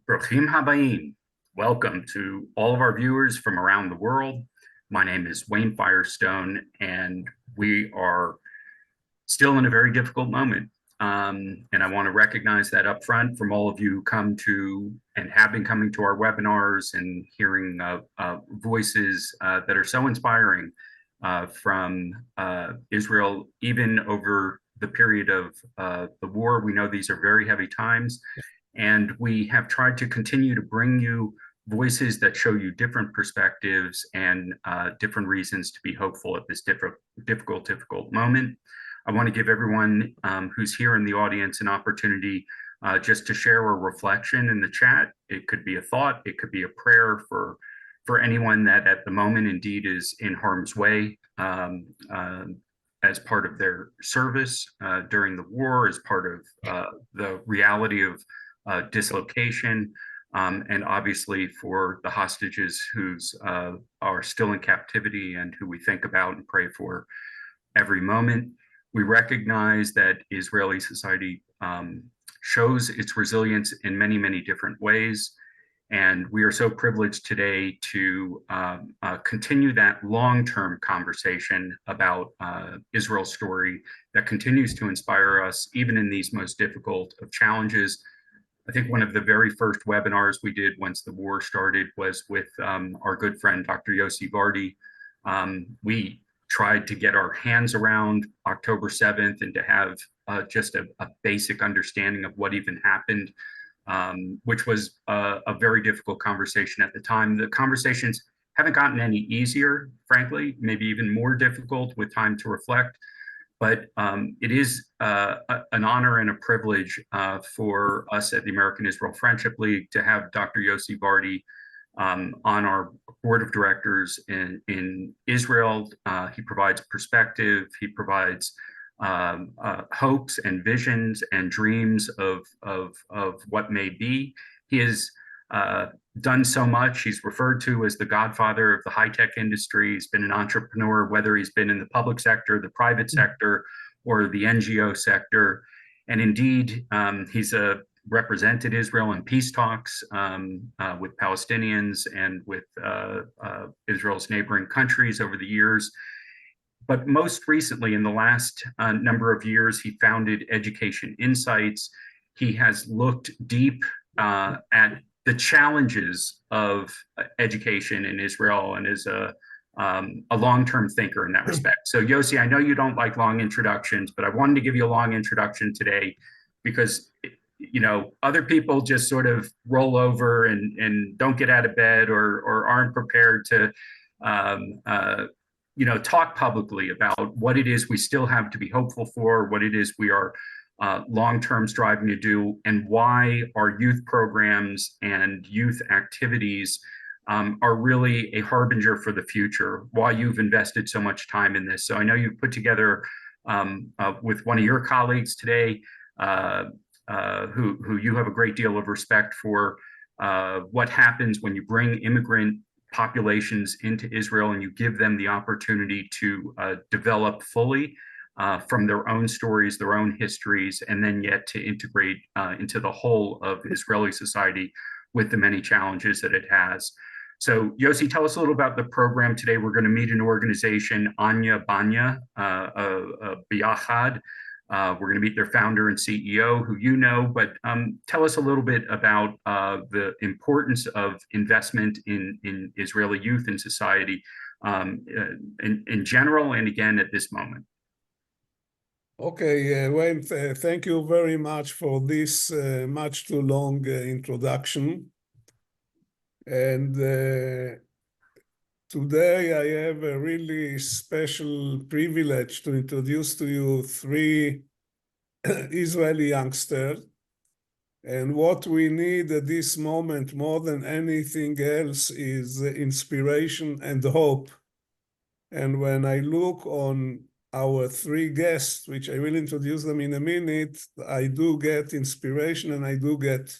Brochim Habayim. Welcome to all of our viewers from around the world. My name is Wayne Firestone, and we are still in a very difficult moment. And I want to recognize that up front from all of you who come to and have been coming to our webinars and hearing voices that are so inspiring from Israel, even over the period of the war. We know these are very heavy times. And we have tried to continue to bring you voices that show you different perspectives and different reasons to be hopeful at this difficult moment. I want to give everyone who's here in the audience an opportunity just to share a reflection in the chat. It could be a thought, it could be a prayer for anyone that at the moment indeed is in harm's way as part of their service during the war, as part of the reality of dislocation, and obviously for the hostages who's are still in captivity and who we think about and pray for every moment. We recognize that Israeli society shows its resilience in many, many different ways. And we are so privileged today to continue that long-term conversation about Israel's story that continues to inspire us, even in these most difficult of challenges. I think one of the very first webinars we did once the war started was with our good friend, Dr. Yossi Vardi. We tried to get our hands around October 7th and to have just a basic understanding of what even happened, which was a very difficult conversation at the time. The conversations haven't gotten any easier, frankly, maybe even more difficult with time to reflect. But it is an honor and a privilege for us at the American Israel Friendship League to have Dr. Yossi Vardi on our board of directors in Israel. He provides perspective, he provides hopes and visions and dreams of what may be. He has done so much. He's referred to as the godfather of the high-tech industry. He's been an entrepreneur, whether he's been in the public sector, the private sector, or the NGO sector. And indeed, he's represented Israel in peace talks with Palestinians and with Israel's neighboring countries over the years. But most recently, in the last number of years, he founded Education Insights. He has looked deep at the challenges of education in Israel and is a long-term thinker in that respect. So Yossi, I know you don't like long introductions, but I wanted to give you a long introduction today because, you know, other people just sort of roll over and don't get out of bed or aren't prepared to, you know, talk publicly about what it is we still have to be hopeful for, what it is we are long-term striving to do, and why our youth programs and youth activities are really a harbinger for the future, why you've invested so much time in this. So I know you've put together with one of your colleagues today, who you have a great deal of respect for, what happens when you bring immigrant populations into Israel and you give them the opportunity to develop fully from their own stories, their own histories, and then yet to integrate into the whole of Israeli society with the many challenges that it has. So Yossi, tell us a little about the program today. We're going to meet an organization, Anya Benya, Biyachad. We're going to meet their founder and CEO, who you know, but tell us a little bit about the importance of investment in Israeli youth and society in general, and again at this moment. Okay, Wayne, thank you very much for this much too long introduction. And today I have a really special privilege to introduce to you three Israeli youngsters. And what we need at this moment more than anything else is inspiration and hope. And when I look on our three guests, which I will introduce them in a minute, I do get inspiration and I do get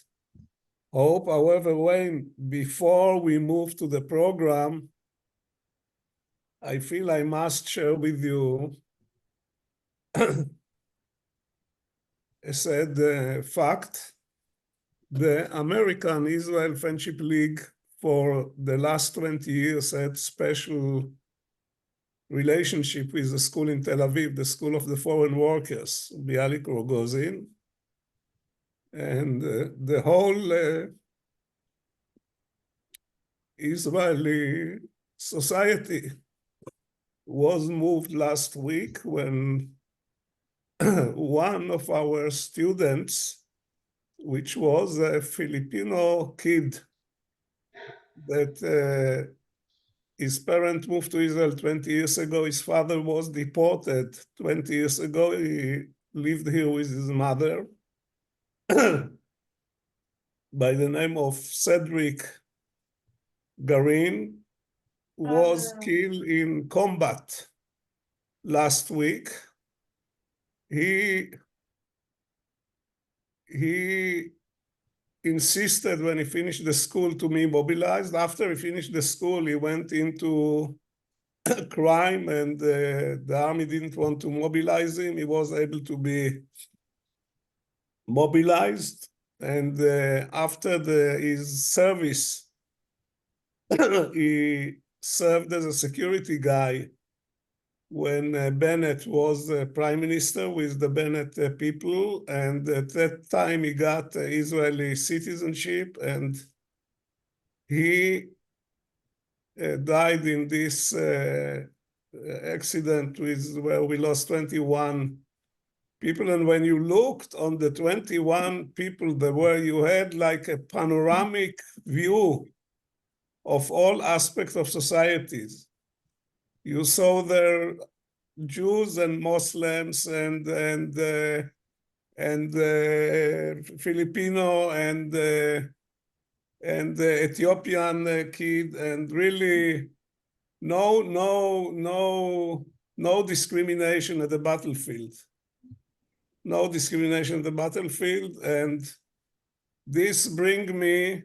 hope. However, Wayne, before we move to the program, I feel I must share with you a sad fact. the American Israel Friendship League for the last 20 years had special relationship with the school in Tel Aviv, the School of the Foreign Workers, Bialik Rogozin. And the whole Israeli society was moved last week when one of our students, which was a Filipino kid that his parents moved to Israel 20 years ago. His father was deported 20 years ago. He lived here with his mother by the name of Cedric Garin, was killed in combat last week. He insisted when he finished the school to be mobilized. After he finished the school, he went into crime, and the army didn't want to mobilize him. He was able to be mobilized, and after his service, he served as a security guy when Bennett was prime minister with the Bennett people, and at that time he got Israeli citizenship, and he died in this accident where we lost 21 people. And when you looked on the 21 people, you had like a panoramic view of all aspects of societies. You saw there Jews and Muslims and Filipino and Ethiopian kid, and really no discrimination at the battlefield. No discrimination at the battlefield. And this brings me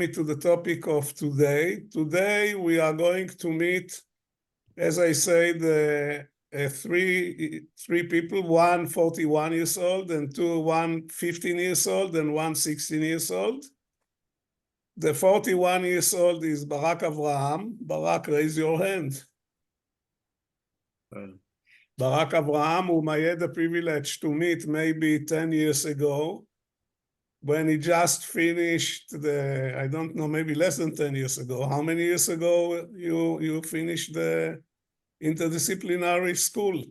to the topic of today. Today we are going to meet, as I said, three people, one 41 years old, and one 15 years old, and one 16 years old. The 41 years old is Barak Avraham. Barak, raise your hand. Barak Avraham, whom I had the privilege to meet maybe 10 years ago, when he just finished I don't know, maybe less than 10 years ago. How many years ago you finished the interdisciplinary school?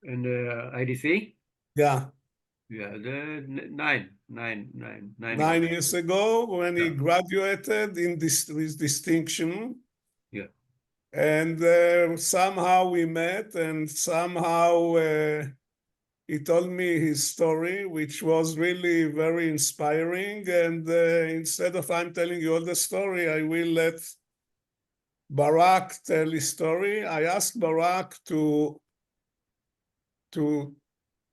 In the IDC? Yeah. Yeah, the 9 years ago, when he graduated with distinction. Yeah. And somehow we met, and somehow he told me his story, which was really very inspiring. And instead of I'm telling you all the story, I will let Barak tell his story. I asked Barak to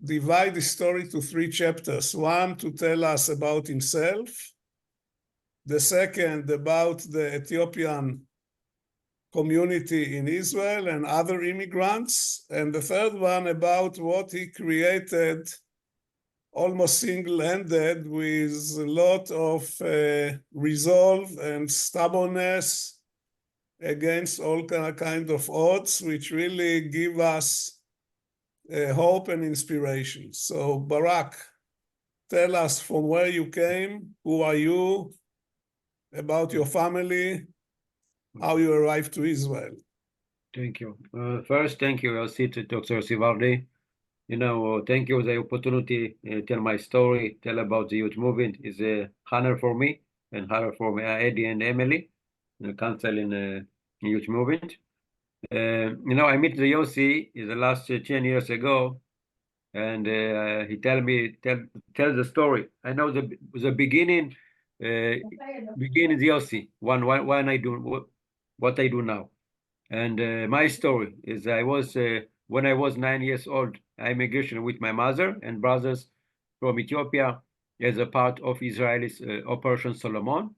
divide the story to 3 chapters. One, to tell us about himself. The second, about the Ethiopian community in Israel and other immigrants. And the third one, about what he created almost single-handed, with a lot of resolve and stubbornness against all kind of odds, which really give us hope and inspiration. So Barak, tell us from where you came, who are you, about your family, how you arrived to Israel. Thank you. First, thank you, Yossi, to Dr. Vardi. Thank you for the opportunity to tell my story, tell about the youth movement. Is a honor for me and honor for Eddie and Emily, the council in the youth movement. I met the Yossi the last 10 years ago, and he tell the story. I know the beginning the Yossi, when I do what I do now. And my story is when I was 9 years old, I immigrated with my mother and brothers from Ethiopia as a part of Israel's Operation Solomon.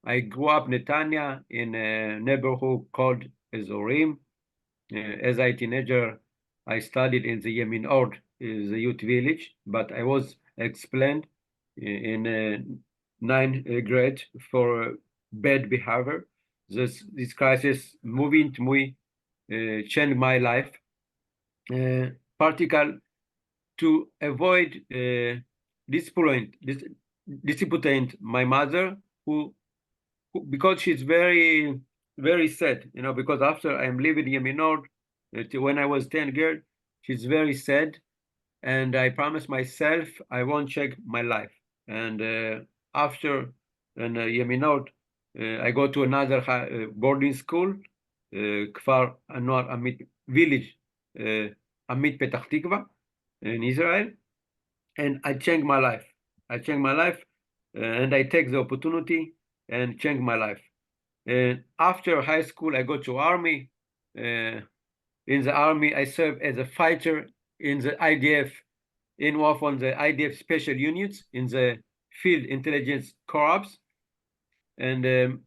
I grew up in Netanya in a neighborhood called Ezorim. As a teenager, I studied in the Yemin Ord, the youth village, but I was explained in ninth grade for bad behavior. This crisis moving to me changed my life, particularly to avoid disappoint my mother, who because she's very sad, because after I'm living in Yemenot, when I was 10 girl, she's very sad, and I promised myself I won't check my life. And after Yemenot, I go to another boarding school, Kfar Anwar Amit village, Amit Petach Tikva in Israel, and I change my life. And I take the opportunity and change my life. And after high school, I go to army. In the army, I serve as a fighter in the IDF, in one of the IDF special units in the field intelligence corps, and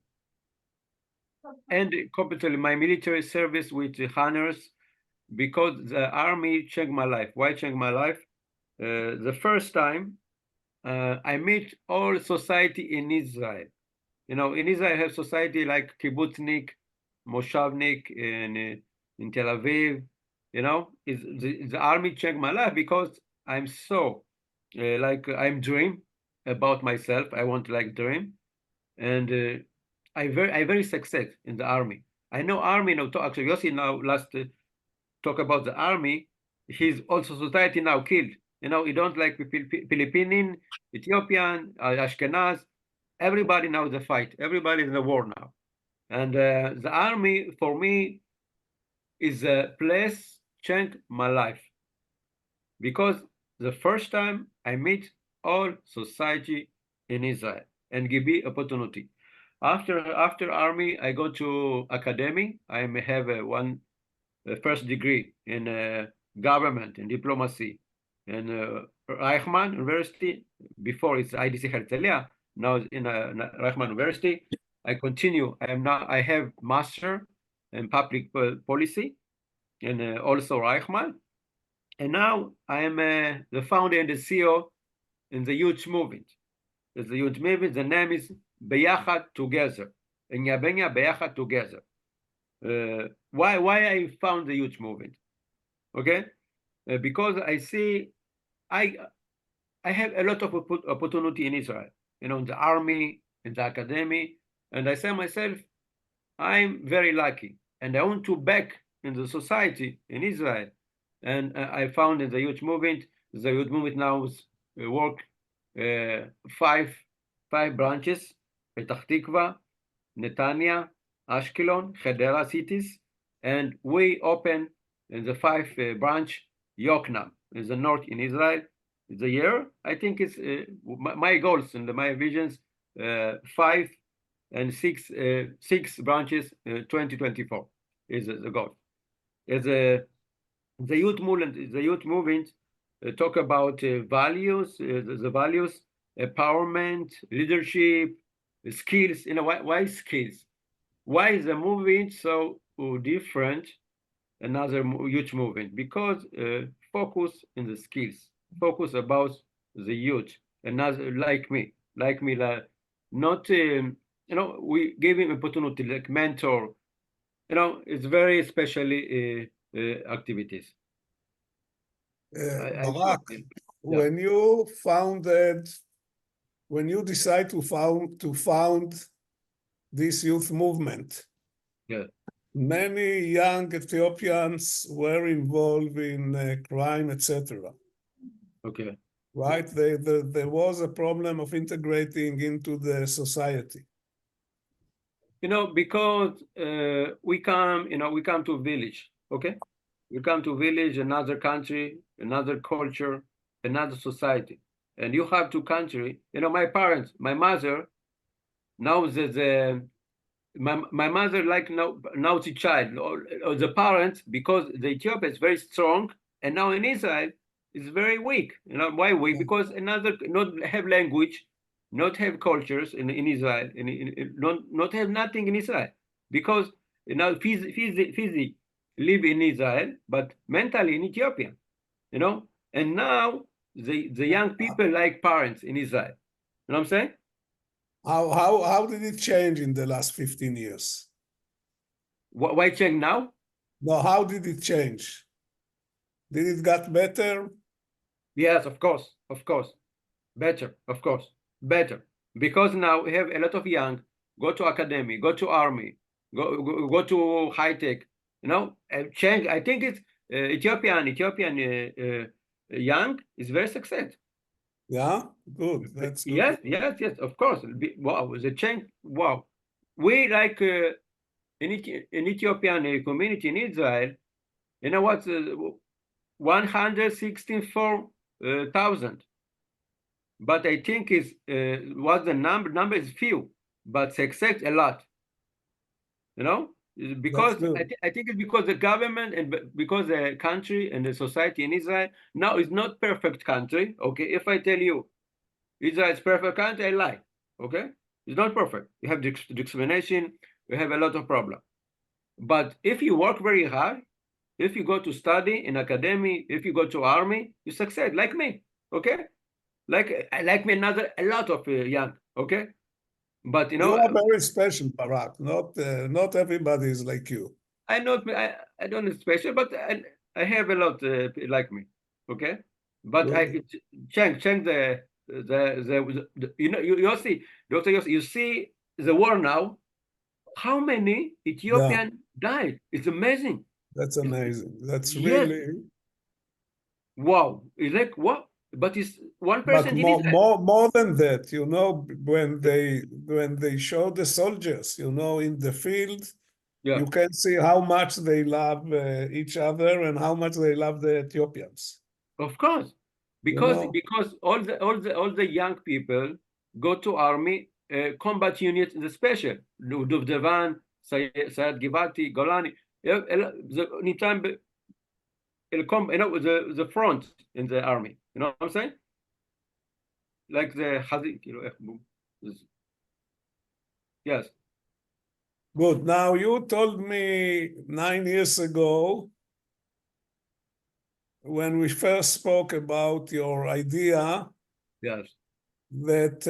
completely my military service with the honors, because the army changed my life. Why change my life? The first time I meet all society in Israel. In Israel, I have society like kibbutznik, moshavnik, in Tel Aviv. The army changed my life because I'm so I'm dream about myself. I want to dream, and I very success in the army. I know army now. Actually, Yossi now last talk about the army. He's also society now killed. You don't like Philippine, Ethiopian, Ashkenaz. Everybody now is a fight. Everybody is in the war now. And the army, for me, is a place changed my life. Because the first time I meet all society in Israel and give me opportunity. After army, I go to academy. I may have one first degree in government and diplomacy in Reichman University. Before it's IDC Herzliya. Now in Reichman University. I continue. I have master in public policy, and also Reichman. And now I am the founder and the CEO in the youth movement. There's the youth movement. The name is Beyachad Together. Anya Benya Beyachad Together. Why I found the youth movement? Okay, because I see I have a lot of opportunity in Israel. In the army, in the academy, and I say myself, I'm very lucky, and I want to back in the society in Israel. And I found in the youth movement. The youth movement now work five branches: Petach Tikva, Netanya, Ashkelon, Hedera cities, and we open in the 5 branch Yoknam in the north in Israel. The year I think it's my goals and my visions 5 and 6 branches 2024 is the goal. As the youth movement talk about values, the values, empowerment, leadership, skills. Why skills? Why is the movement so different another youth movement? Because focus in the skills, focus about the youth, another like me, not we give him opportunity like mentor. It's very especially activities. Barak, when you decide to found this youth movement, many young Ethiopians were involved in crime, etc. Okay. Right? There was a problem of integrating into the society. Because we come to village, okay? We come to village, another country, another culture, another society. And you have 2 countries. My parents, my mother, now my mother now the child, or the parents, because the Ethiopia is very strong, and now in Israel it's very weak. Why weak? Because another not have language, not have cultures in Israel, not have nothing in Israel, because physically live in Israel, but mentally in Ethiopia. And now the young people like parents in Israel. You know what I'm saying? How did it change in the last 15 years? Why change now? No, how did it change? Did it get better? Yes, of course, better, of course, better, because now we have a lot of young go to academy, go to army, go to high tech. You know, change. I think it's Ethiopian young is very success. Yeah, good. That's good. Yes, of course. Wow, the change. Wow, we like in Ethiopian community in Israel. You know what? 164,000. But I think is what the number is few, but success a lot. You know, because I think it's because the government and because the country and the society in Israel now is not perfect country. Okay, if I tell you Israel is perfect country, I lie. Okay, it's not perfect. You have discrimination. You have a lot of problem. But if you work very hard, if you go to study in academy, if you go to army, you succeed like me. Okay, like me a lot of young. Okay, but you know you are very special, Barak. Not everybody is like you. I don't know special, but I have a lot like me. Okay, but Good. I change the you know Yossi, Dr. Yossi, you see the war now. How many Ethiopian died? It's amazing. That's amazing. That's Yes. really Wow. It's like what? But it's 1% but in Israel. more than that, you know, when they show the soldiers, you know, in the field, Yeah. you can see how much they love each other and how much they love the Ethiopians. Of course, You because know? all the young people go to army combat units in the special Duvdevan, Sayed Givati, Golani. Anytime you know the front in the army. You know what I'm saying? Like the Hazik, you know. Yes. Good. Now you told me 9 years ago when we first spoke about your idea Yes. that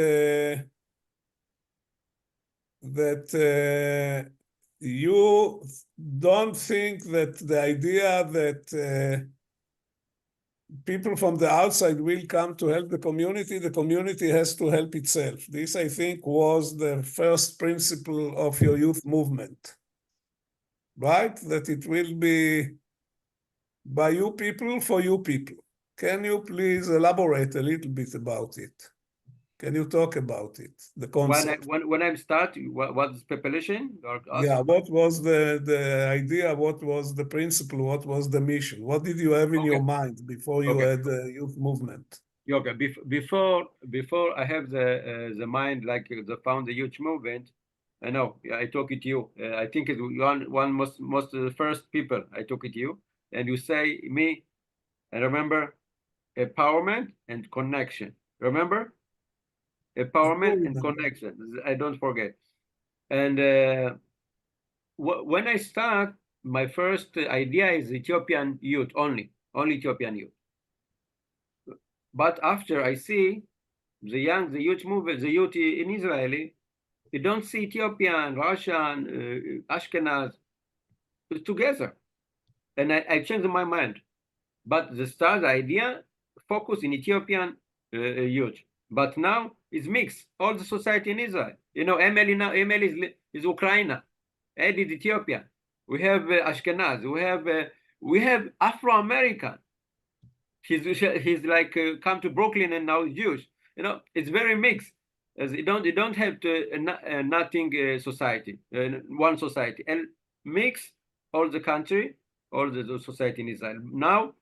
you don't think that the idea that people from the outside will come to help the community has to help itself. This, I think, was the first principle of your youth movement, right? That it will be by you people, for you people. Can you please elaborate a little bit about it? Can you talk about it, the concept? When I start, what's population? Yeah, what was the idea? What was the principle? What was the mission? What did you have in your mind before you had the youth movement? Okay, before I have the mind like the found the youth movement, I know I talk it to you. I think it's one most of the first people I talk it to you, and you say me, and remember empowerment and connection. Remember empowerment and connection. I don't forget. And when I start, my first idea is Ethiopian youth only Ethiopian youth. But after I see the youth movement, the youth in Israeli, you don't see Ethiopian, Russian, Ashkenaz together. And I changed my mind. But the idea focus in Ethiopian youth. But now it's mixed. All the society in Israel. You know, Emily is Ukraine. Ed is Ethiopian. We have Ashkenaz. We have Afro-American. He's like come to Brooklyn and now he's Jewish. You know, it's very mixed. As you don't have to nothing society, one society, and mix all the country, all the society in Israel. Now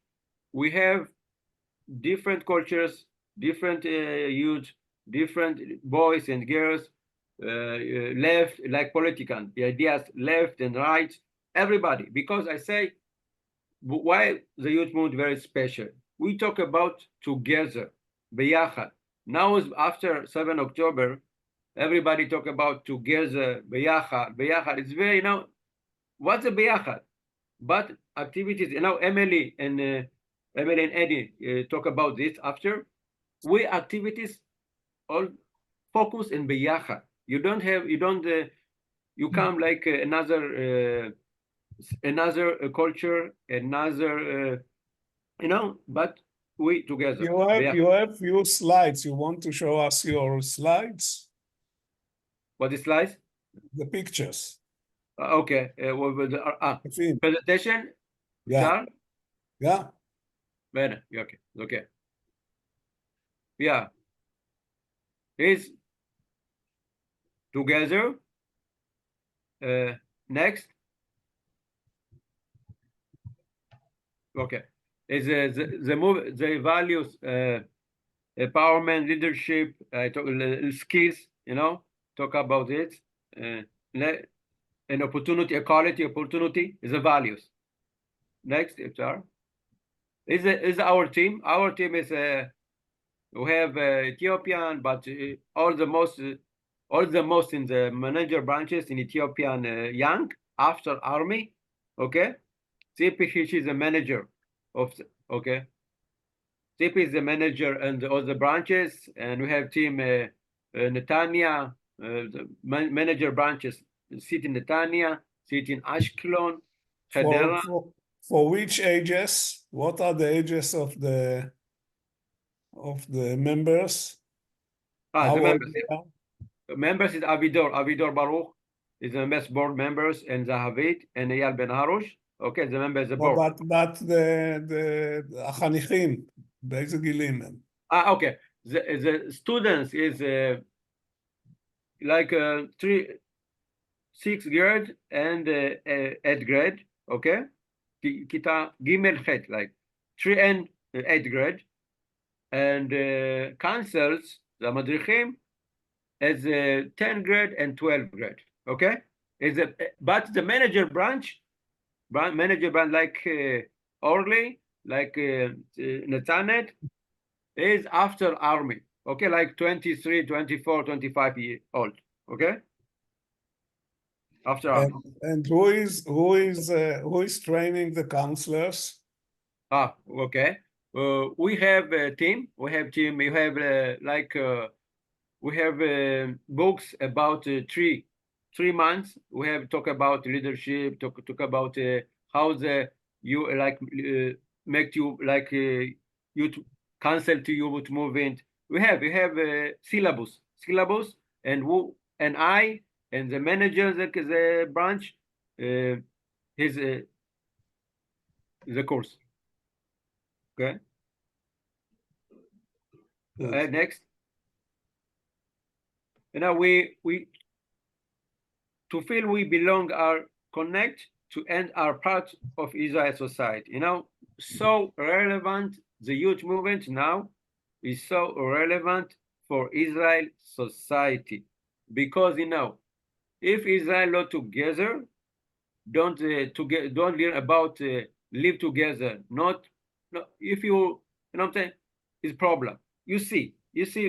we have different cultures, different youth, different boys and girls, left like politicians, the ideas left and right, everybody. Because I say, why the youth movement very special? We talk about together, beyachad. Now after 7 October, everybody talk about together, beyachad. It's very, what's a beyachad? But activities, Emily and Emily and Eddie talk about this after. We activities all focus in biyachad. You come like another culture, another but we together. You have few slides. You want to show us your slides? What is slides? The pictures. Okay. Presentation. Yeah. Yeah. Bene. Okay. Okay. Yeah. Is together. Next. Okay. Is the values empowerment, leadership, skills, talk about it. An opportunity, equality, opportunity is the values. Next, HR. Is our team. Our team is we have Ethiopian, but all the most in the manager branches in Ethiopian young after army. Okay. CP, she's a manager of okay. CP is the manager and all the branches, and we have team Netanya, the manager branches sit in Netanya, sit in Ashkelon, Hadera. For which ages? What are the ages of the members? The members. Members is Avidor Baruch is the best board members, and Zahavit and Eyal Ben Harush. Okay, the members of the board. But the החניכים, באיזה גילים הם? Okay. The students is like 6th grade and 8th grade. Okay. Kita Gimel Het, like 3 and 8th grade. And councils, the Madrichim, is 10th grade and 12th grade. Okay. But the manager branch like Orly, like Netanet, is after army. Okay, like 23, 24, 25 years old. Okay. After army. And who is training the counselors? Okay. We have a team. We have we have books about 3 months. We have talk about leadership, talk about how you like make you like youth council to youth movement. We have syllabus, and I and the manager the branch his the course. Okay. Next. Now we to feel we belong or connect to end our part of Israel society. So relevant. The youth movement now is so relevant for Israel society because if Israel not together, don't learn about live together. Not if you what I'm saying is problem. You see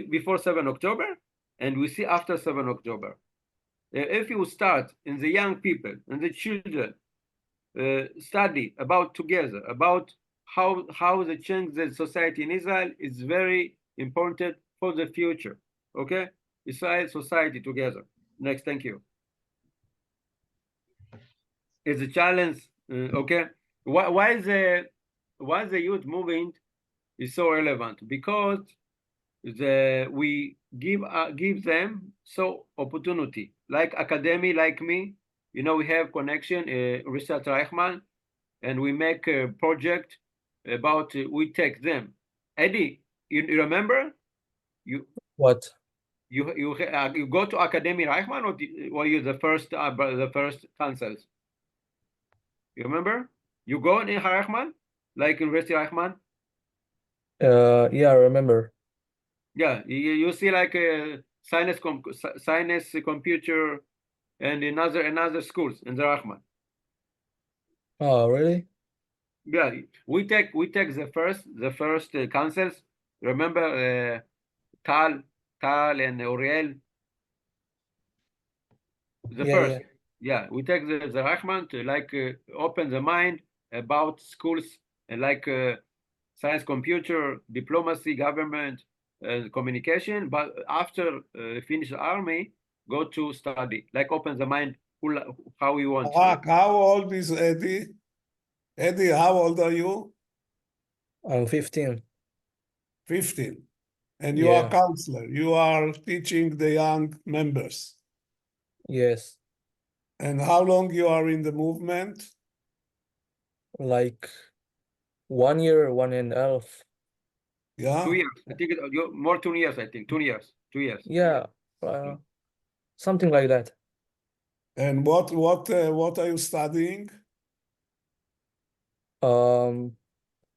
before 7 October and we see after 7 October. If you start in the young people and the children study about together about how they change the society in Israel is very important for the future. Okay, Israel society together. Next, thank you. It's a challenge. Okay, why the youth movement is so relevant? Because we give them so opportunity like academy like me. We have connection Richard Reichman, and we make a project about we take them. Eddie, you remember? What? You go to Academy Reichman or were you the first councils? You remember? You go in Reichman, like University Reichman? Yeah, I remember. Yeah, you see like science computer and another schools in the Reichman. Oh, really? Yeah, we take the first councils. Remember Tal and Uriel. The first. Yeah, we take the Reichman to like open the mind about schools and like science, computer, diplomacy, government, communication. But after finish the army, go to study, like open the mind, how you want. Barak, how old is Eddie? Eddie, how old are you? I'm 15. 15. And you are Yeah. counselor. You are teaching the young members. Yes. And how long you are in the movement? Like 1 year, 1.5. Yeah. 2 years. I think more 2 years. I think 2 years. 2 years. Yeah. Something like that. And what are you studying?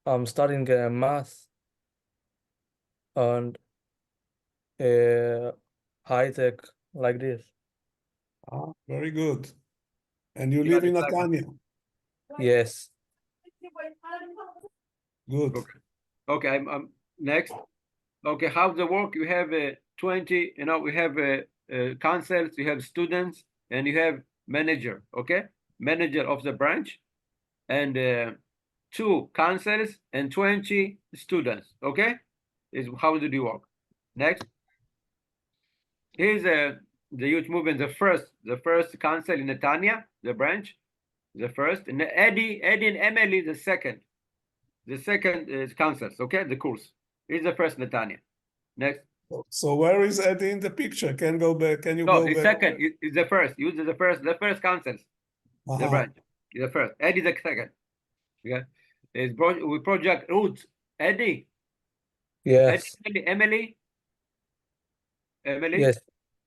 I'm studying math and high tech like this. Ah, very good. And you Yeah, live in exactly. Netanya. Yes. Good. Okay. Okay, I'm next. Okay, how's the work? You have 20, we have councils, you have students, and you have manager, okay? Manager of the branch, and 2 councils and 20 students, okay? Is how do you work? Next. Here's the youth movement, the first council in Netanya, the branch, the first, and Eddie and Emily, the second councils, okay? The course. Here's the first Netanya. Next. So where is Eddie in the picture? Can go back? Can you No, go the back? second is the first. Use the first councils. The Uh-huh. branch. The first. Eddie the second. Okay. We project roots. Eddie. Yes. Emily. Yes.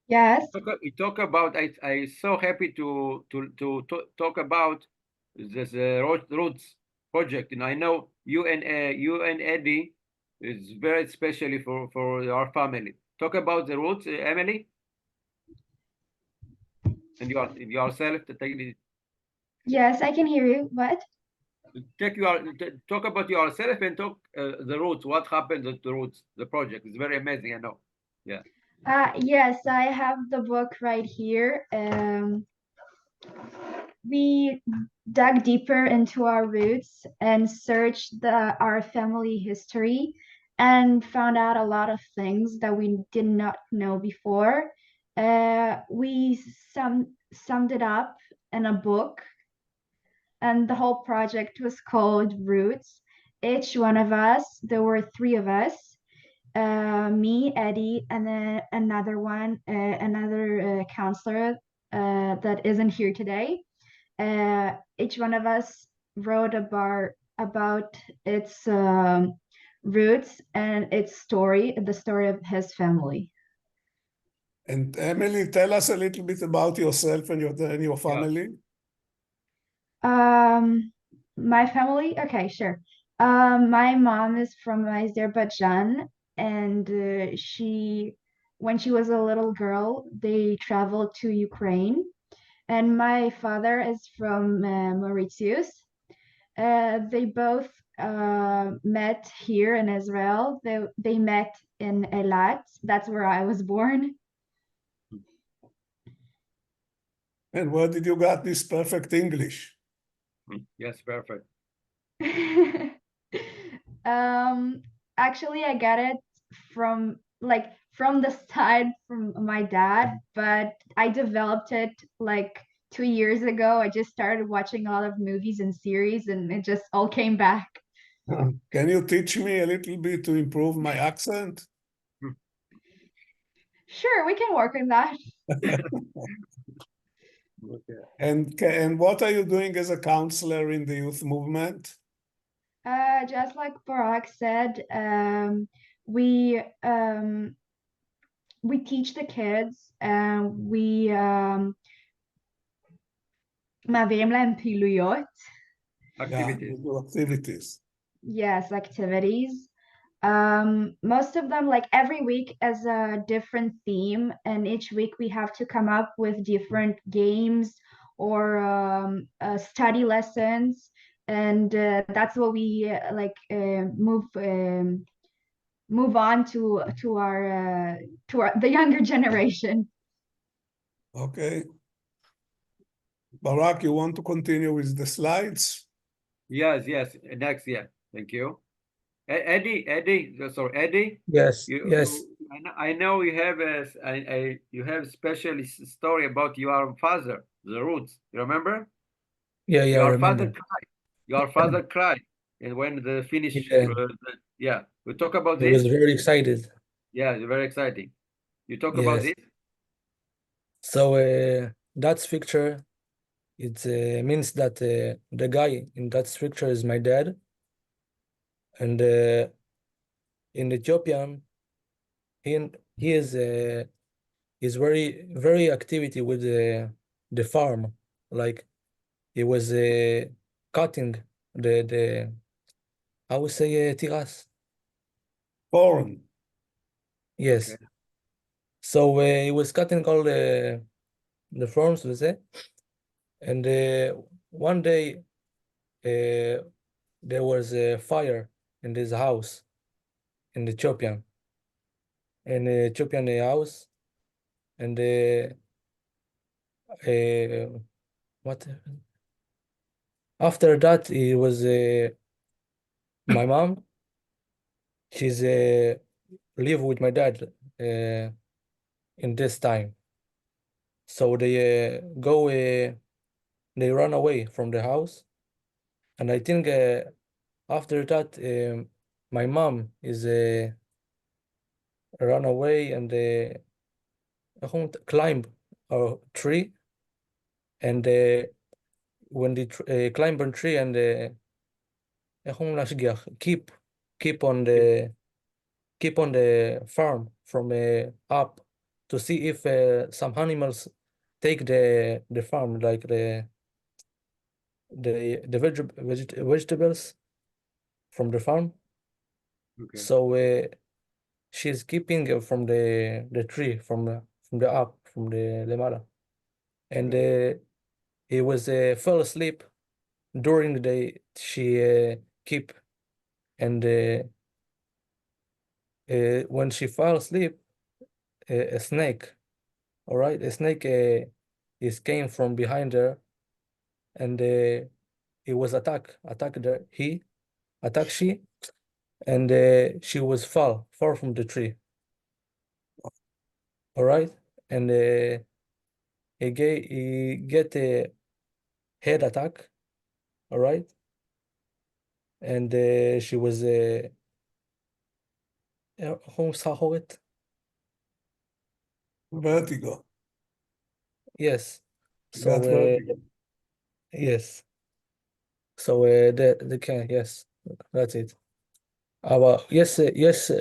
Yes. We talk about. I so happy to talk about this roots project. And I know you and Eddie is very especially for our family. Talk about the roots, Emily. And yourself. Yes, I can hear you. What? Talk about yourself and talk the roots. What happened at the roots? The project is very amazing. I know. Yeah. Yes, I have the book right here. We dug deeper into our roots and searched our family history and found out a lot of things that we did not know before. We summed it up in a book, and the whole project was called Roots. Each one of us, there were 3 of us, me, Eddie, and then another one, another counselor that isn't here today. Each one of us wrote about its roots and its story, the story of his family. And Emily, tell us a little bit about yourself and your family. My family, okay, sure. My mom is from Azerbaijan, and when she was a little girl, they traveled to Ukraine. And my father is from Mauritius. They both met here in Israel. They met in Eilat. That's where I was born. And where did you get this perfect English? Yes, perfect. Actually, I got it from the side from my dad, but I developed it like 2 years ago. I just started watching a lot of movies and series, and it just all came back. Can you teach me a little bit to improve my accent? Sure, we can work on that. Okay. And what are you doing as a counselor in the youth movement? Just like Barak said, we teach the kids, we מעבירים להם פעילויות. Activities. Yeah, activities. Yes, activities. Most of them, like every week, as a different theme, and each week we have to come up with different games or study lessons, and that's what we move on to the younger generation. Okay. Barak, you want to continue with the slides? Yes. Next, yeah. Thank you. Eddie, sorry, Eddie. Yes, yes. I know you have you have special story about your father, the roots. You remember? Yeah, I Your father remember. cried. Your father cried, and when the finish, Yeah, yeah, we talk about he was this. very excited. Yeah, it's very exciting. You talk about Yes. this. So that picture, it means that the guy in that picture is my dad, and in Ethiopian, he is very activity with the farm, like he was cutting the how we say tiras. Foreign. Yes. Okay. So he was cutting all the farms with it, and one day there was a fire in this house in Ethiopian, in the Ethiopian house, and what after that it was my mom. She's live with my dad in this time, so they run away from the house, and I think after that my mom is run away and climb a tree, and when they climb on tree and keep keep on the keep on the farm from up to see if some animals take the farm, like vegetables from the farm. Okay. So she's keeping from the tree from the up from the lemala, and he was fell asleep during the she keep, and when she fell asleep, a snake, all right, a snake is came from behind her, and he was attacked her, he attacked she, and she was fall from the tree, all right, and he get a head attack, all right, and she was home sahoret. Vertigo. Yes, She so got vertigo. yes, so the can, yes, that's it. Yes, yes,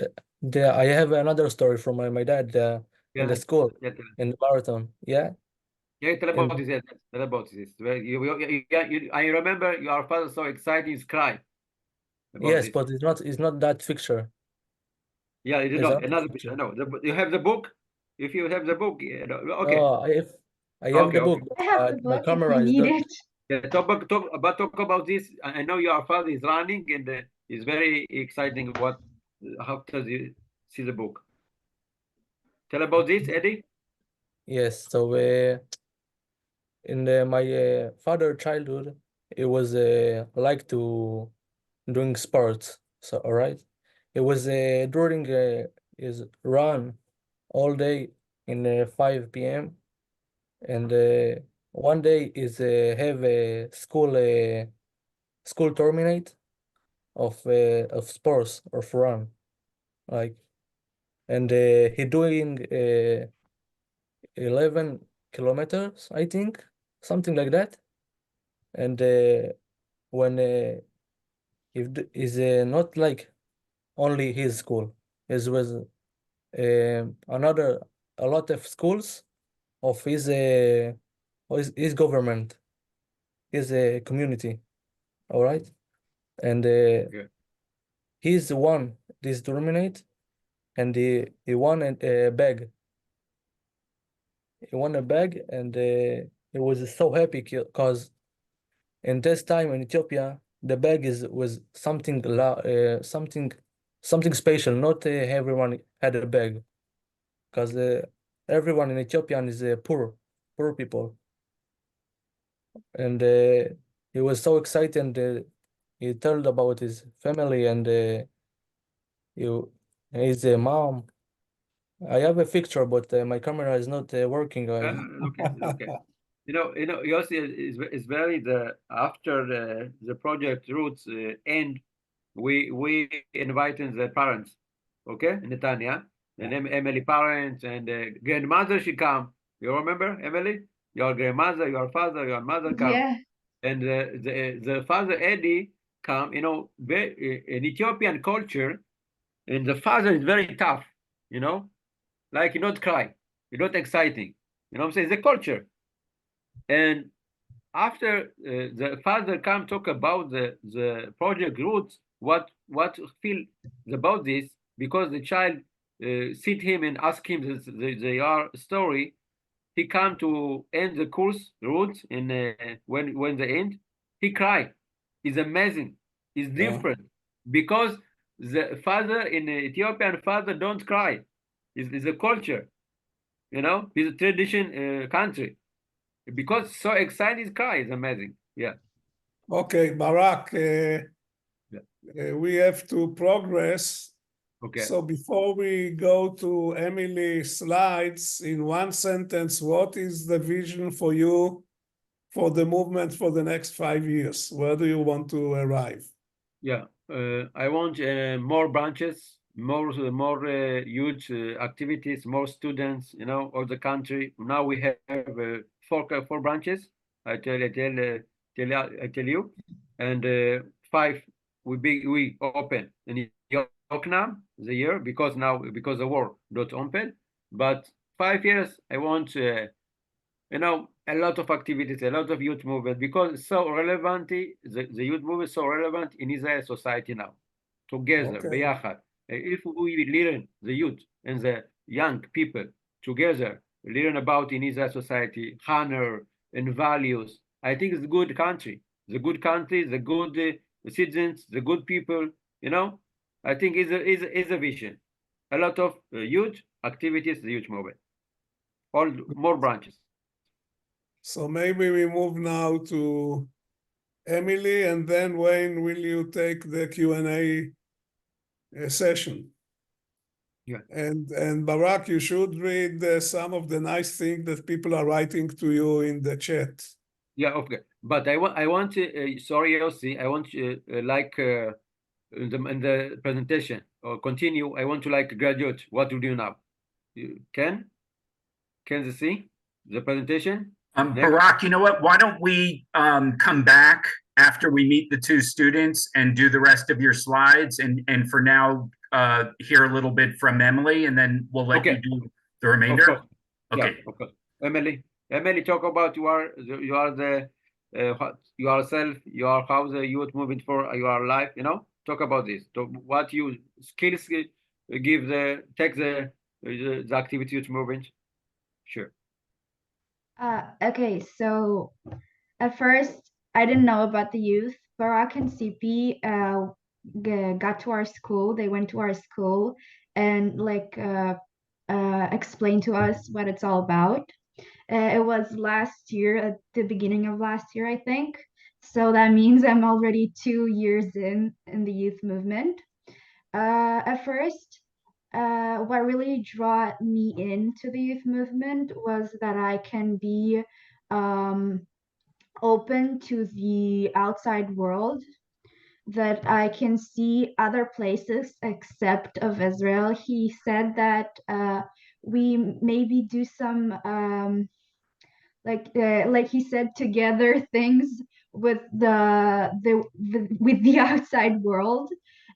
I have another story from my dad in the Yeah. school Yeah. in the marathon. Yeah, Yeah, tell and about this. Yeah, tell about this. I remember your father so excited, he's crying about yes, this. but it's not that picture. Yeah, it is It's not another another picture. picture. No, you have the book. If you have the book, yeah, no, okay, No, I have okay, the okay. book, I have the but my book if you camera is need not. it. Yeah, talk about this. I know your father is running, and it's very exciting. What, how does you see the book? Tell about this, Eddie. Yes, so in my father childhood, it was like to doing sports. So all right, it was during his run all day in 5 p.m. and one day is have a school tournament of sports or run, like, and he doing 11 kilometers, I think, something like that, and when if is not like only his school, it was another a lot of schools of his government, his community, all right, and Okay. he's the one this tournament, and he won a bag. He won a bag, and he was so happy because in this time in Ethiopia, the bag is was something special. Not everyone had a bag because everyone in Ethiopia is poor people, and he was so excited. And he told about his family, and His mom. I have a picture, but my camera is not working, guys. Okay. Yossi is very after the project roots end, we invited the parents, okay, Netanya, and Emily parents and grandmother she come. You remember Emily? Your grandmother, your father, your mother come, Yeah. and the father Eddie come. In Ethiopian culture, and the father is very tough. Like you not cry, you're not exciting. You know what I'm saying? The culture. And after the father come talk about the project roots, what feel about this, because the child sit him and ask him their story, he come to end the course roots, and when they end, he cry. It's amazing. It's Yeah. different because the father in the Ethiopian father don't cry. It's a culture, it's a tradition country. Because so excited cry is amazing. Yeah. Okay, Barak, Yeah. we have to progress. Okay. So before we go to Emily's slides, in one sentence, what is the vision for you for the movement for the next 5 years? Where do you want to arrive? Yeah. I want more branches, more huge activities, more students. All the country. Now we have four branches. I tell you, and 5 we open in Yoknam the year, because the war not open. But 5 years I want a lot of activities, a lot of youth movement, because it's so relevant. The youth movement is so relevant in Israel society now. Together, Okay. beyachad. If we learn, the youth and the young people together learn about in Israel society honor and values, I think it's a good country. The good country, the good citizens, the good people. I think is a vision. A lot of youth activities, the youth movement, all more branches. So maybe we move now to Emily, and then Wayne, will you take the Q&A session? Yeah. And Barak, you should read some of the nice things that people are writing to you in the chat. Yeah, okay. But I want to, sorry, Yossi, I want to in the presentation or continue. I want to graduate. What to do now? Can you see the presentation? Next. Barak, you know what? Why don't we come back after we meet the 2 students and do the rest of your slides, and for now hear a little bit from Emily, and then we'll let you do the remainder. Of course. Okay. Yeah, of course. Emily, talk about you are yourself, how the youth movement for your life. Talk about this. What you skills take the activity youth movement. Sure. Okay, so at first I didn't know about the youth. Barak and CP got to our school. They went to our school and explained to us what it's all about. It was last year, at the beginning of last year, I think. So that means I'm already 2 years in the youth movement. At first, what really drew me into the youth movement was that I can be open to the outside world, that I can see other places except of Israel. He said that we maybe do some like he said, together things with with the outside world,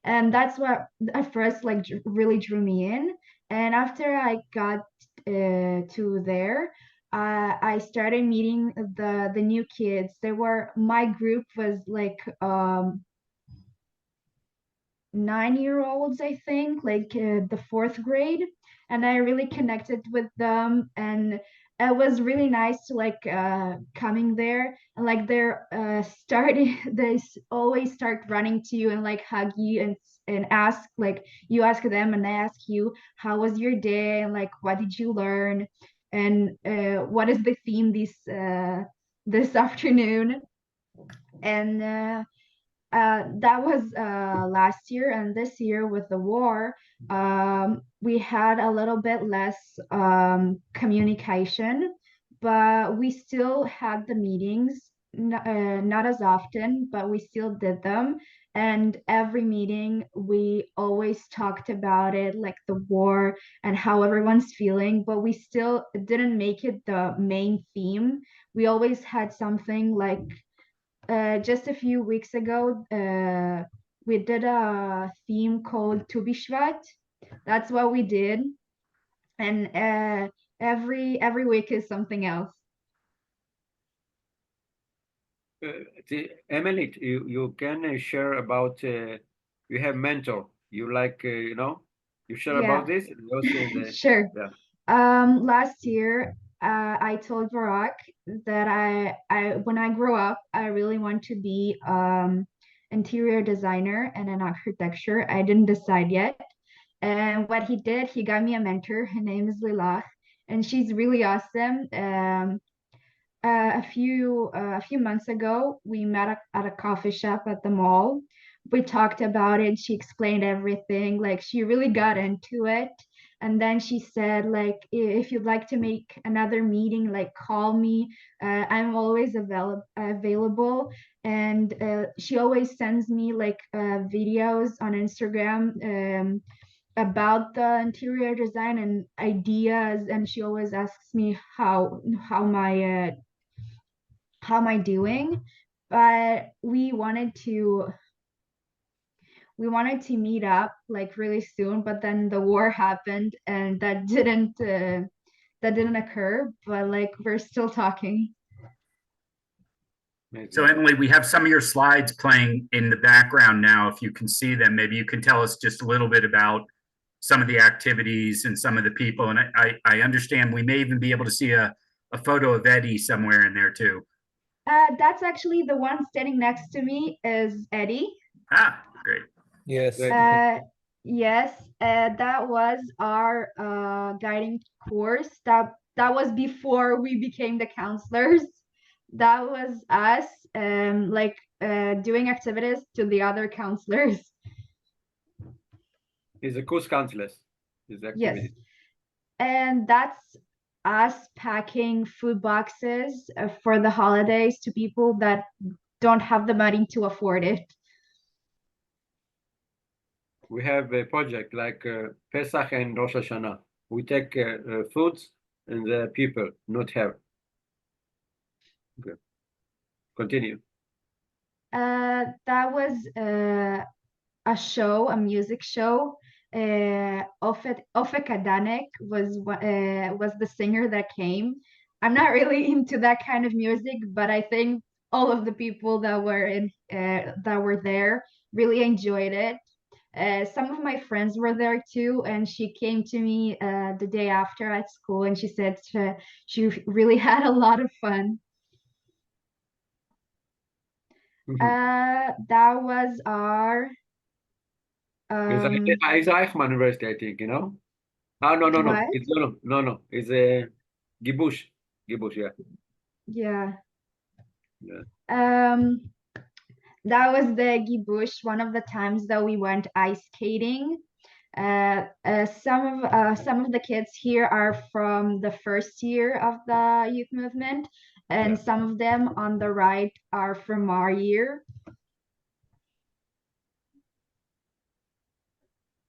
and that's what at first really drew me in. And after I got to there, I started meeting the new kids. My group was 9-year-olds, I think, the 4th grade, and I really connected with them, and it was really nice to coming there, and they're starting they always start running to you and hug you and ask, you ask them and they ask you, how was your day, and what did you learn, and what is the theme this afternoon. And That was last year, and this year with the war, we had a little bit less communication, but we still had the meetings, not as often, but we still did them. And every meeting, we always talked about it, like the war and how everyone's feeling, but we still didn't make it the main theme. We always had something like just a few weeks ago, we did a theme called Tu Bishvat. That's what we did, and every week is something else. Emily, you can share about you have mentor. You like you share about this. Yossi and Sure. yeah. Last year, I told Barak that I when I grow up, I really want to be interior designer and an architecture. I didn't decide yet. And what he did, he got me a mentor. Her name is Lilach, and she's really awesome. A few months ago, we met at a coffee shop at the mall. We talked about it. She explained everything. Like she really got into it. And then she said, like, if you'd like to make another meeting, like call me. I'm always available. And she always sends me like videos on Instagram about the interior design and ideas. And she always asks me how am I doing? But we wanted to meet up like really soon, but then the war happened and that didn't occur. But like we're still talking. So Emily, we have some of your slides playing in the background now. If you can see them, maybe you can tell us just a little bit about some of the activities and some of the people. And I understand we may even be able to see a photo of Eddie somewhere in there too. That's actually the one standing next to me is Eddie. Ah, great. Yes. Yes, that was our guiding course. That was before we became the counselors. That was us like doing activities to the other counselors. He's a course counselor. His activity. Yes. And that's us packing food boxes for the holidays to people that don't have the money to afford it. We have a project like Pesach and Rosh Hashanah. We take foods and the people not have. Okay. Continue. That was a show, a music show. Ofek Adanek was the singer that came. I'm not really into that kind of music, but I think all of the people that were there really enjoyed it. Some of my friends were there too, and she came to me the day after at school, and she said she really had a lot of fun. That was our It's Eichmann University, I think, no. No. what? It's no. It's a Gibush. Yeah. Yeah. Yeah. That was the Gibush, one of the times that we went ice skating. Some of the kids here are from the first year of the youth movement, and some of them on the right are from our year.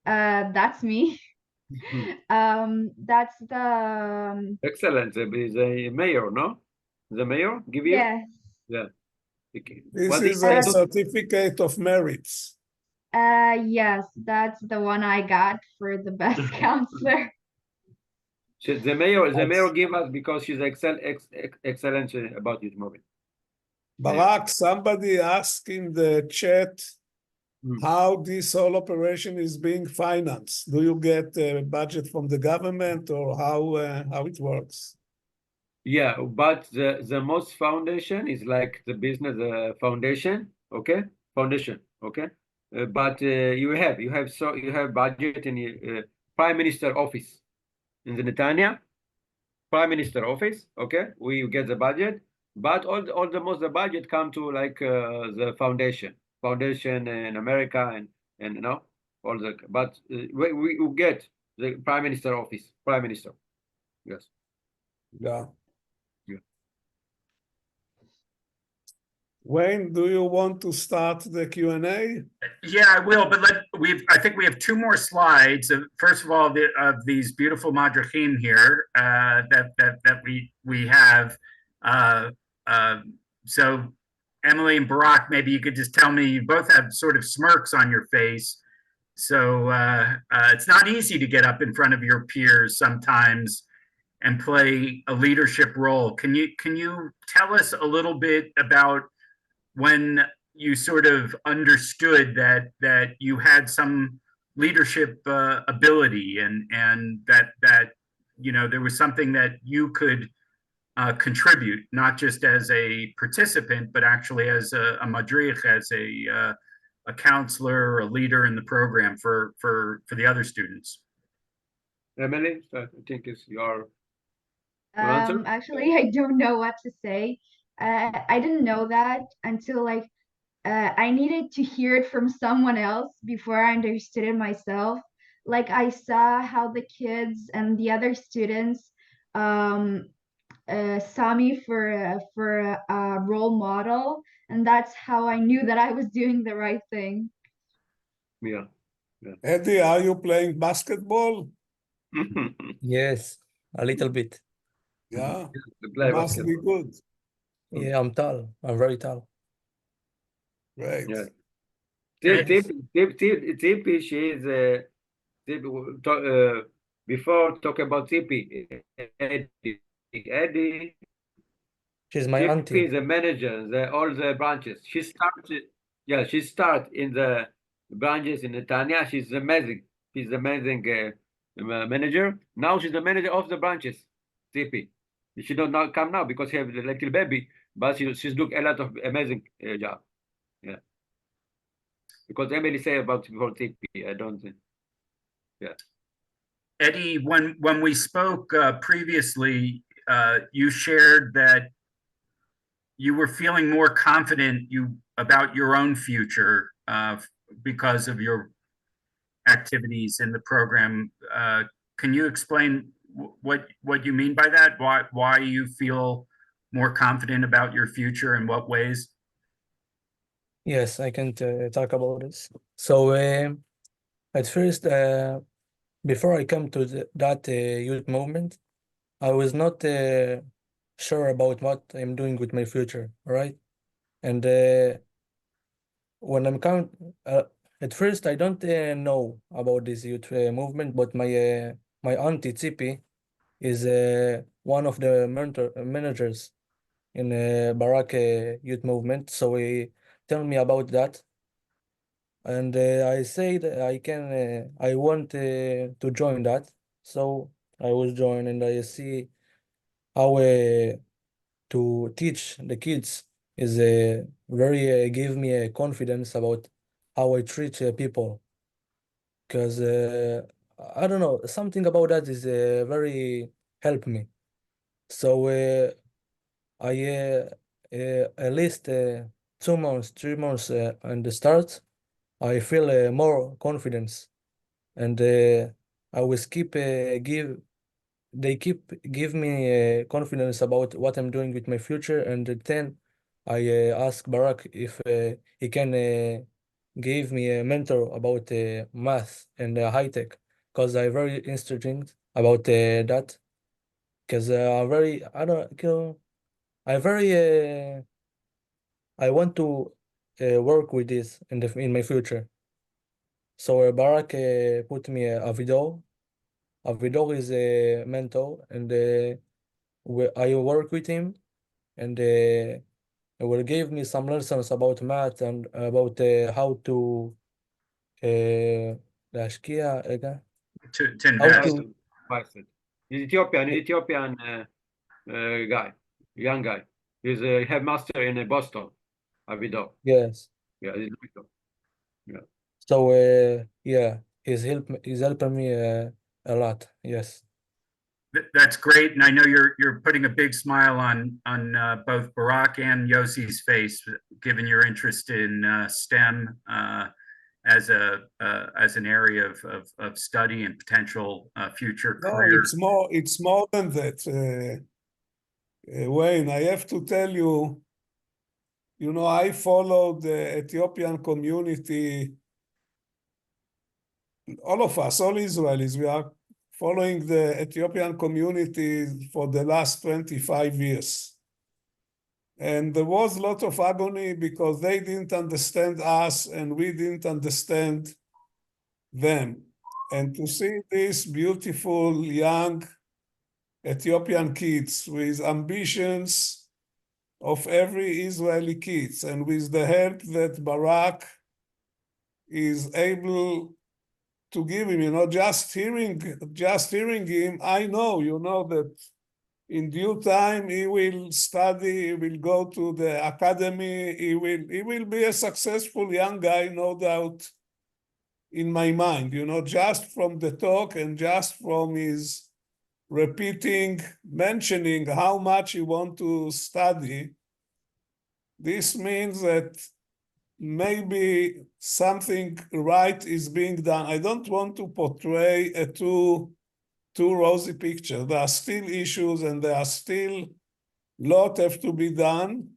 That's me. That's the Excellent. He's a mayor, no? The mayor give you? yes. Yeah. This is a certificate of merits. Yes, that's the one I got for the best counselor. The mayor give us because she's excellent about this movie. Barak, somebody asked in the chat how this whole operation is being financed. Do you get a budget from the government, or how it works? Yeah, but the most foundation is like the business foundation, okay? Foundation, okay? But you have budget in the Prime Minister office in the Netanya, Prime Minister office, okay? We get the budget, but all the most the budget come to like the foundation, foundation in America and you know all the but we get the prime minister office, prime minister. Yes. Yeah. Yeah. Wayne, do you want to start the Q&A? Yeah, I will, but I think we have two more slides. First of all, of these beautiful madrachim here that we have. So Emily and Barak, maybe you could just tell me, you both have sort of smirks on your face. So it's not easy to get up in front of your peers sometimes and play a leadership role. Can you tell us a little bit about when you sort of understood that you had some leadership ability and that you know there was something that you could contribute, not just as a participant, but actually as a madrich, as a counselor, a leader in the program for the other students. Emily, I think it's your answer. Actually, I don't know what to say. I didn't know that until like I needed to hear it from someone else before I understood it myself. Like I saw how the kids and the other students saw me for a role model, and that's how I knew that I was doing the right thing. Yeah. Eddie, are you playing basketball? Yes, a little bit. Yeah, To play must be basketball. good. Yeah, I'm tall. I'm very tall. Great. Yeah. Yes. Tipi, she's before talk about Tipi, Eddie, She's my Tipi auntie. is the manager, all the branches. She started, yeah, she start in the branches in Netanya. She's amazing. She's amazing manager. Now she's the manager of the branches. Tipi. She don't not come now because she have the little baby, but she's doing a lot of amazing job. Yeah. Because Emily say about before Tipi, I don't think. Yeah. Eddie, when we spoke previously, you shared that you were feeling more confident about your own future because of your activities in the program. Can you explain what you mean by that? Why you feel more confident about your future, in what ways? Yes, I can talk about this. So at first, before I come to that youth movement, I was not sure about what I'm doing with my future, right? And when I'm coming, at first I don't know about this youth movement, but my auntie Tzipi is one of the managers in Barak youth movement, so he tell me about that, and I said I want to join that, so I was joined, and I see how to teach the kids is very give me a confidence about how I treat people, because I don't know, something about that is very help me. So I at least 2 months, 3 months on the start, I feel more confidence, and I was keep give me confidence about what I'm doing with my future, and then I ask Barak if he can give me a mentor about math and high tech, because I'm very interested about that, because I'm very I don't you know I very I want to work with this in my future. So Barak put me Avidor. Avidor is a mentor, and I work with him, and he will give me some lessons about math and about how to להשקיע, רגע, To how invest. to He's Ethiopian guy, young guy. He's a headmaster in Boston, Avido. yes. Yeah, he's yeah. So yeah, he's helping me a lot. Yes. That's great, and I know you're putting a big smile on both Barak and Yossi's face, given your interest in STEM as an area of study and potential future No, career. it's more than that. Wayne, I have to tell you, I followed the Ethiopian community. All of us, all Israelis, we are following the Ethiopian community for the last 25 years. And there was a lot of agony because they didn't understand us and we didn't understand them. And to see these beautiful young Ethiopian kids with ambitions of every Israeli kids, and with the help that Barak is able to give him, just hearing him, I know, that in due time he will study, he will go to the academy, he will be a successful young guy, no doubt, in my mind, just from the talk and just from his mentioning how much he wants to study. This means that maybe something right is being done. I don't want to portray a too rosy picture. There are still issues and there are still lot have to be done.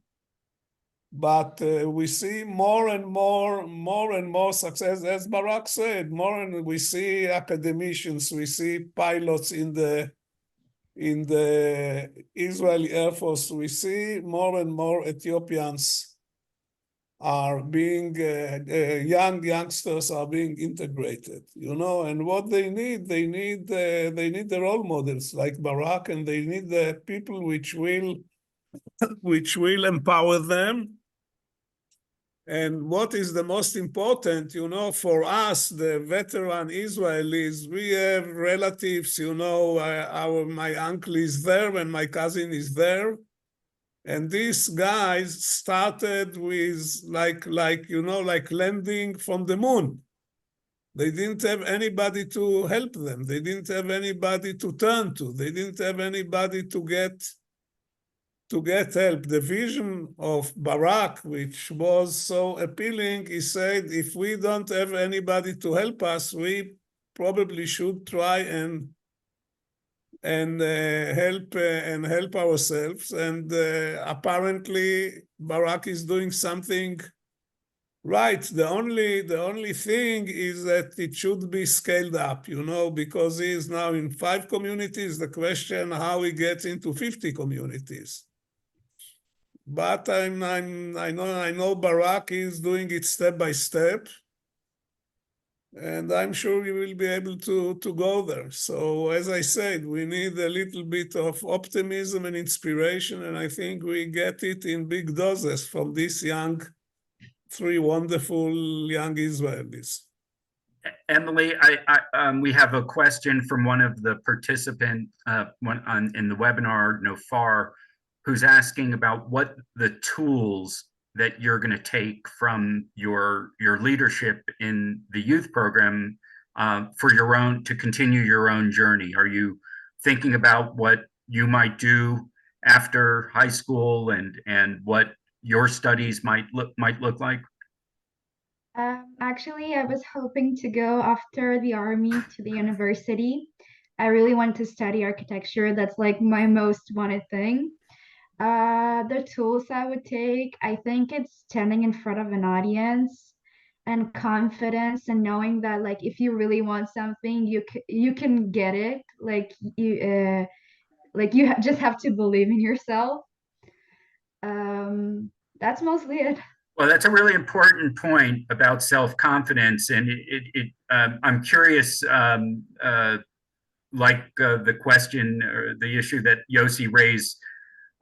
But we see more and more success. As Barak said, we see academicians, we see pilots in the Israeli Air Force. We see more and more Ethiopians are being, youngsters are being integrated, and what they need the role models like Barak, and they need the people which will empower them. And what is the most important, for us, the veteran Israelis, we have relatives, my uncle is there and my cousin is there. And these guys started with like landing from the moon. They didn't have anybody to help them. They didn't have anybody to turn to. They didn't have anybody to get help. The vision of Barak, which was so appealing, he said, if we don't have anybody to help us, we probably should try and help ourselves. And apparently Barak is doing something right. The only thing is that it should be scaled up, because he is now in 5 communities. The question how he gets into 50 communities. But I know Barak is doing it step by step. And I'm sure you will be able to go there. So as I said, we need a little bit of optimism and inspiration, and I think we get it in big doses from these 3 wonderful young Israelis. Emily, we have a question from one of the participants in the webinar, Nofar, who's asking about what the tools that you're going to take from your leadership in the youth program to continue your own journey. Are you thinking about what you might do after high school and what your studies might look like? Actually, I was hoping to go after the army to the university. I really want to study architecture. That's like my most wanted thing. The tools I would take, I think it's standing in front of an audience and confidence, and knowing that like if you really want something, you can get it. You just have to believe in yourself. That's mostly it. Well, that's a really important point about self-confidence, and I'm curious, the question or the issue that Yossi raised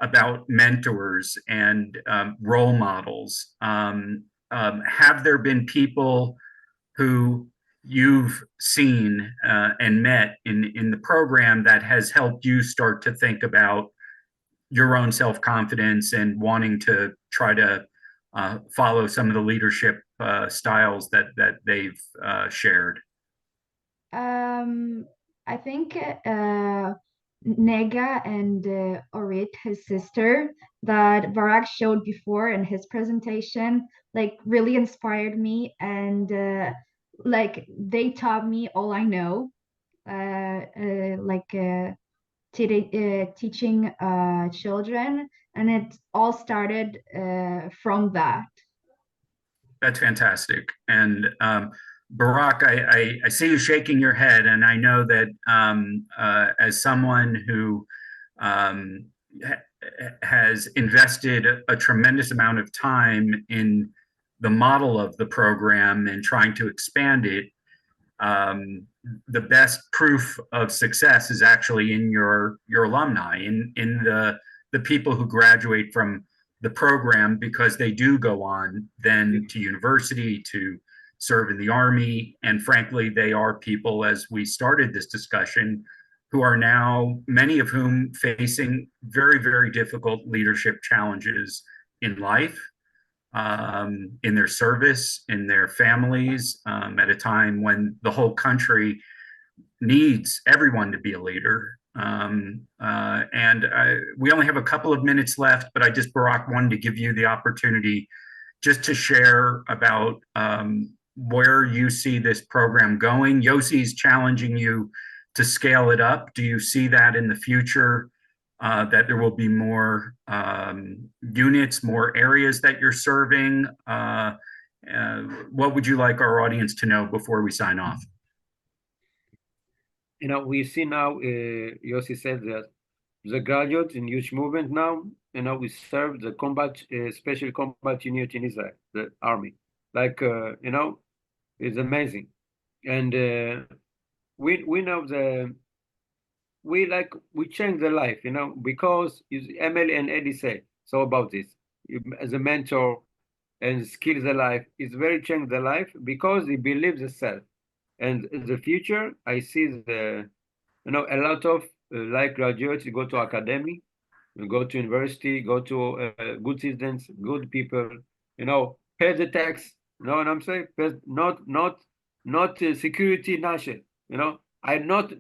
about mentors and role models. Have there been people who you've seen and met in the program that has helped you start to think about your own self-confidence and wanting to try to follow some of the leadership styles that they've shared? I think Nega and Orit, his sister, that Barak showed before in his presentation, like really inspired me, and like they taught me all I know, teaching children, and it all started from that. That's fantastic. And Barak, I see you shaking your head, and I know that as someone who has invested a tremendous amount of time in the model of the program and trying to expand it, the best proof of success is actually in your alumni, in the people who graduate from the program, because they do go on then to university, to serve in the Army. And frankly, they are people, as we started this discussion, who are now, many of whom, facing very, very difficult leadership challenges in life, in their service, in their families, at a time when the whole country needs everyone to be a leader. We only have a couple of minutes left, but I just, Barak, wanted to give you the opportunity just to share about where you see this program going. Yossi is challenging you to scale it up. Do you see that in the future, that there will be more units, more areas that you're serving? What would you like our audience to know before we sign off? You know, we see now, Yossi said that the graduates in youth movement now, you know, we serve the combat, special combat unit in Israel, the army. Like, you know, it's amazing. And we know we change the life, you know, because Emily and Eddie say so about this. As a mentor and skills the life, it's very change the life because he believes the self. And in the future, I see a lot of like graduates go to academy, go to university, go to good citizens, good people, you know, pay the tax. You know what I'm saying? Not security national. You know, I'm not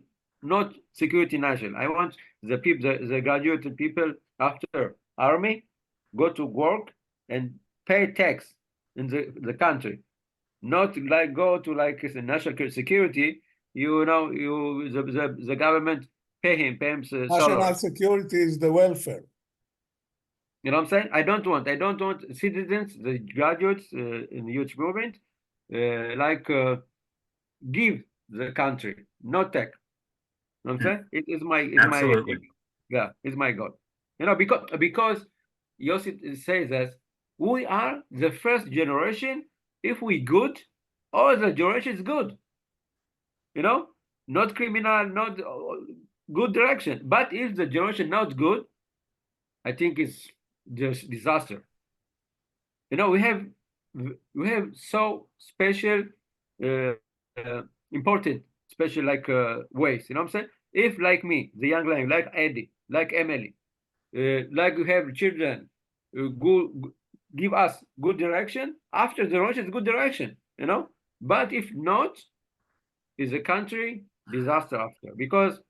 security national. I want the people, the graduated people after army, go to work and pay tax in the country. Not like go to like national security, you know, the government pay him National security is the welfare. You know what I'm saying? I don't want citizens, the graduates in the youth movement, give the country, not take. You know what I'm saying? It is Absolutely. it's my God. You know, because Yossi says that we are the first generation. If we good, all the generation is good. You know, not criminal, not good direction. But if the generation not good, I think it's just disaster. You know, we have so special, important, special like ways. You know what I'm saying? If like me, the young lion, like Eddie, like Emily, like you have children, give us good direction. After the direction is good direction. You know, but if not, is a country disaster after, because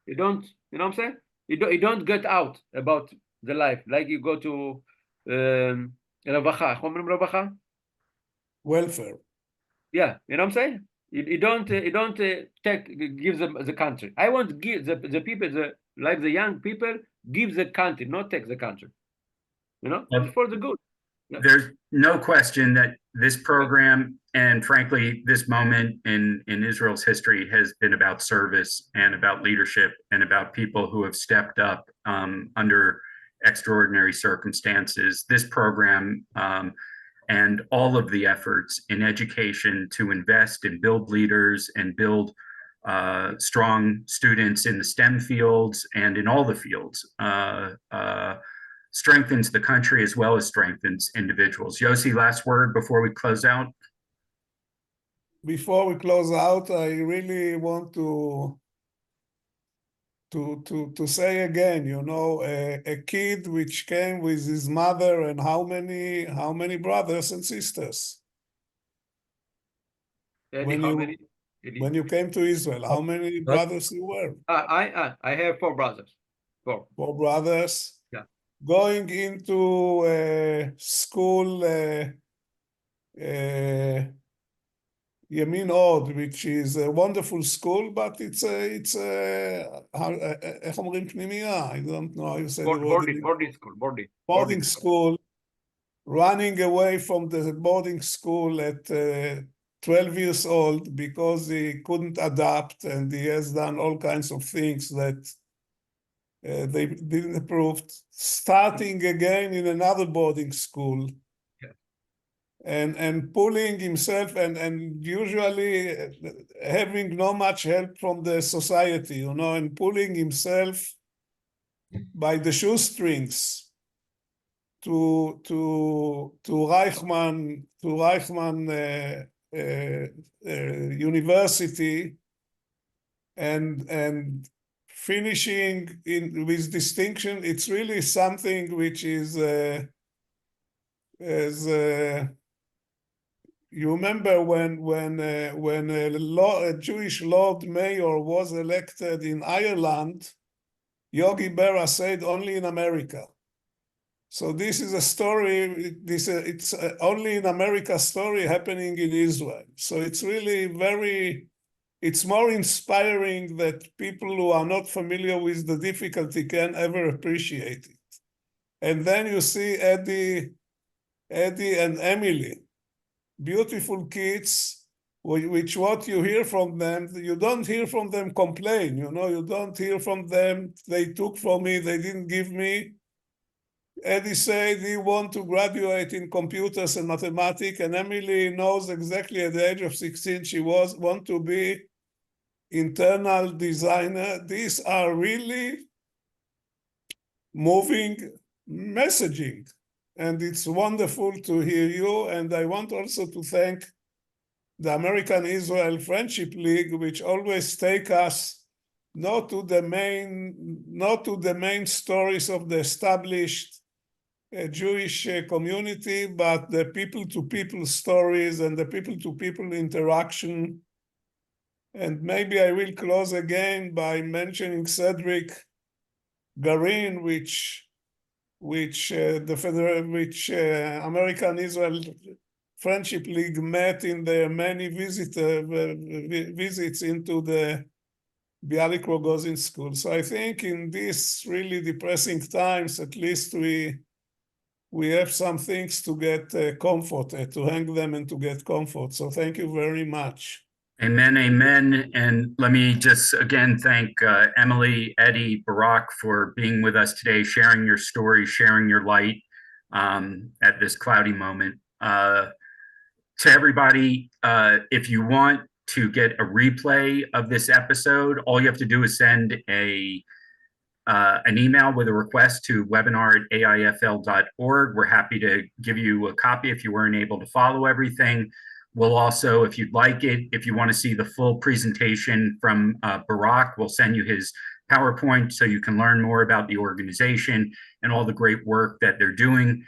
you don't, you know what I'm saying? You don't get out about the life, like you go to ravacha, Welfare. yeah, you know what I'm saying? You don't give them the country. I want to give the people, like the young people, give the country, not take the country. You know, it's for the good. Yeah. There's no question that this program, and frankly, this moment in Israel's history, has been about service and about leadership and about people who have stepped up under extraordinary circumstances. This program and all of the efforts in education to invest and build leaders and build strong students in the STEM fields and in all the fields strengthens the country as well as strengthens individuals. Yossi, last word before we close out? Before we close out, I really want to say again, you know, a kid which came with his mother and how many brothers and sisters? Eddie, When how you- many? when you came to Israel? How many brothers you were? I have 4 brothers. 4. 4 brothers. Yeah. Going into school, Yemin Od, which is a wonderful school, but it's איך אומרים פנימייה? I don't know how you say the word. Boarding school. Boarding school. Running away from the boarding school at 12 years old because he couldn't adapt, and he has done all kinds of things that they didn't approve. Starting again in another boarding school. And pulling himself and usually having no much help from the society, and pulling himself by the shoestrings to Reichman University and finishing with distinction. It's really something which is you remember when a Jewish Lord Mayor was elected in Ireland, Yogi Berra said only in America. So this is a story, it's only in America story happening in Israel. So it's really it's more inspiring that people who are not familiar with the difficulty can ever appreciate it. And then you see Eddie and Emily, beautiful kids, which what you hear from them, you don't hear from them complain, you don't hear from them, they took from me, they didn't give me. Eddie said he want to graduate in computers and mathematics, and Emily knows exactly at the age of 16 she want to be internal designer. These are really moving messaging. And it's wonderful to hear you. And I want also to thank the American-Israel Friendship League, which always take us not to the main stories of the established Jewish community, but the people-to-people stories and the people-to-people interaction. And maybe I will close again by mentioning Cedric Garin, which American-Israel Friendship League met in their many visits into the Bialik Rogozin school. So I think in these really depressing times, at least we have some things to get comfort, to hang them and to get comfort. So thank you very much. Amen, amen. And let me just again thank Emily, Eddie, Barak for being with us today, sharing your story, sharing your light at this cloudy moment. To everybody, if you want to get a replay of this episode, all you have to do is send an email with a request to webinar@aifl.org. We're happy to give you a copy if you weren't able to follow everything. We'll also, if you'd like it, if you want to see the full presentation from Barak, we'll send you his PowerPoint so you can learn more about the organization and all the great work that they're doing,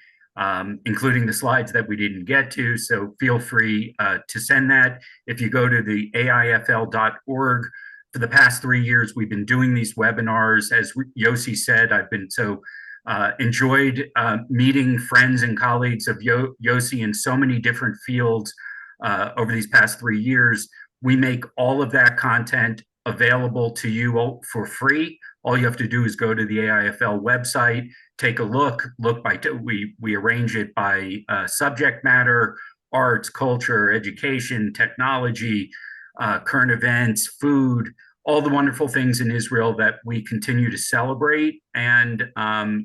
including the slides that we didn't get to. So feel free to send that. If you go to the AIFL.org, for the past 3 years, we've been doing these webinars. As Yossi said, I've been so enjoyed meeting friends and colleagues of Yossi in so many different fields over these past 3 years. We make all of that content available to you for free. All you have to do is go to the AIFL website, take a look by, we arrange it by subject matter, arts, culture, education, technology, current events, food, all the wonderful things in Israel that we continue to celebrate and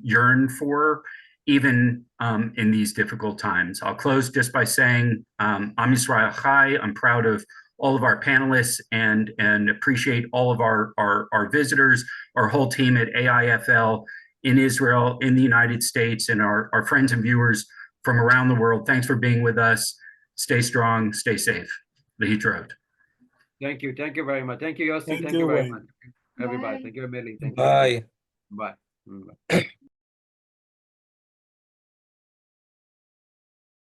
yearn for, even in these difficult times. I'll close just by saying, Am Yisrael Chai. I'm proud of all of our panelists and appreciate all of our visitors, our whole team at AIFL in Israel, in the United States, and our friends and viewers from around the world. Thanks for being with us. Stay strong, stay safe. Lehitraot. Thank you very much. Thank you, Yossi. Thank Thank you, you very Wayne. much. Everybody. Bye. Thank you, Emily. Thank you. Bye. Bye.